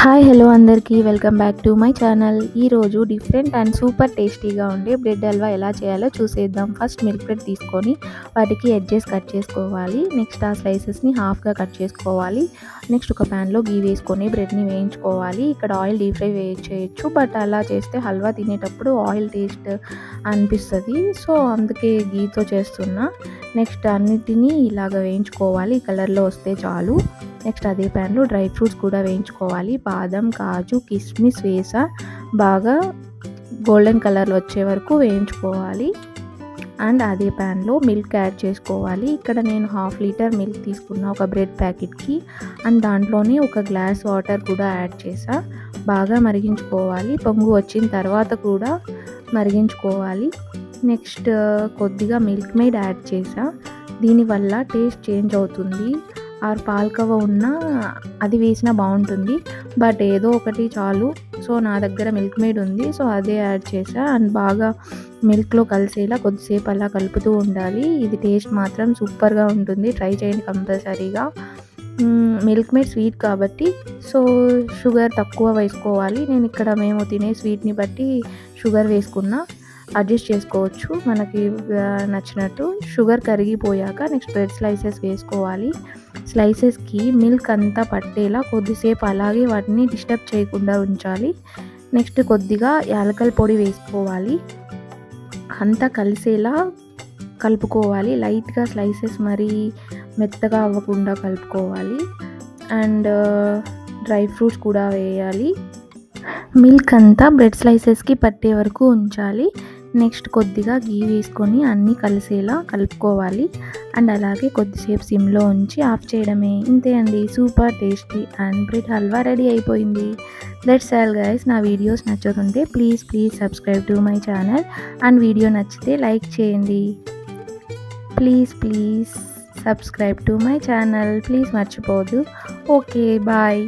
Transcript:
Hi hello అందరికీ welcome back to my channel. ఈరోజు different and super టేస్టీగా ఉండే బ్రెడ్ హల్వా ఎలా చేయాలో చూసేద్దాం. ఫస్ట్ మిల్క్ బ్రెడ్ తీసుకొని వాటికి ఎడ్జెస్ కట్ చేసుకోవాలి. నెక్స్ట్ ఆ స్లైసెస్ని హాఫ్గా కట్ చేసుకోవాలి. నెక్స్ట్ ఒక ప్యాన్లో గీ వేసుకొని బ్రెడ్ని వేయించుకోవాలి. ఇక్కడ ఆయిల్ డీప్ ఫ్రై చేయొచ్చు, బట్ అలా చేస్తే హల్వా తినేటప్పుడు ఆయిల్ టేస్ట్ అనిపిస్తుంది. సో అందుకే గీతో చేస్తున్నా. నెక్స్ట్ అన్నిటినీ ఇలాగ వేయించుకోవాలి, కలర్లో వస్తే చాలు. నెక్స్ట్ అదే ప్యాన్లో డ్రై ఫ్రూట్స్ కూడా వేయించుకోవాలి. బాదం, కాజు, కిస్మిస్ వేసా బాగా గోల్డెన్ కలర్లో వచ్చే వరకు వేయించుకోవాలి. అండ్ అదే ప్యాన్లో మిల్క్ యాడ్ చేసుకోవాలి. ఇక్కడ నేను 1/2 లీటర్ మిల్క్ తీసుకున్నా ఒక బ్రెడ్ ప్యాకెట్కి. అండ్ దాంట్లోనే ఒక గ్లాస్ వాటర్ కూడా యాడ్ చేసా. బాగా మరిగించుకోవాలి. పొంగు వచ్చిన తర్వాత కూడా మరిగించుకోవాలి. నెక్స్ట్ కొద్దిగా మిల్క్ మేడ్ యాడ్ చేసా. దీనివల్ల టేస్ట్ చేంజ్ అవుతుంది. ఆర్ పాలకవ ఉన్నా అది వేసినా బాగుంటుంది, బట్ ఏదో ఒకటి చాలు. సో నా దగ్గర మిల్క్ మేడ్ ఉంది, సో అదే యాడ్ చేసా. అండ్ బాగా మిల్క్లో కలిసేలా కొద్దిసేపు అలా కలుపుతూ ఉండాలి. ఇది టేస్ట్ మాత్రం సూపర్గా ఉంటుంది, ట్రై చేయండి కంపల్సరీగా. మిల్క్ మేడ్ స్వీట్ కాబట్టి సో షుగర్ తక్కువ వేసుకోవాలి. నేను ఇక్కడ మేము తినే స్వీట్ని బట్టి షుగర్ వేసుకున్నా. అడ్జస్ట్ చేసుకోవచ్చు మనకి నచ్చినట్టు. షుగర్ కరిగిపోయాక నెక్స్ట్ బ్రెడ్ స్లైసెస్ వేసుకోవాలి. స్లైసెస్కి మిల్క్ అంతా పట్టేలా కొద్దిసేపు అలాగే వాటిని డిస్టర్బ్ చేయకుండా ఉంచాలి. నెక్స్ట్ కొద్దిగా యాలకల పొడి వేసుకోవాలి. అంతా కలిసేలా కలుపుకోవాలి. లైట్గా స్లైసెస్ మరీ మెత్తగా అవ్వకుండా కలుపుకోవాలి. అండ్ డ్రై ఫ్రూట్స్ కూడా వేయాలి. మిల్క్ అంతా బ్రెడ్ స్లైసెస్కి పట్టే వరకు ఉంచాలి. నెక్స్ట్ కొద్దిగా గీ వేసుకొని అన్నీ కలిసేలా కలుపుకోవాలి. అండ్ అలాగే కొద్దిసేపు సిమ్లో ఉంచి ఆఫ్ చేయడమే. ఇంతే అండి, super tasty and bread halwa ready అయిపోయింది. That's all guys. నా వీడియోస్ నచ్చుతుంటే please subscribe to my channel. And video నచ్చితే లైక్ చేయండి. Please subscribe to my channel. Please మర్చిపోదు. Okay bye.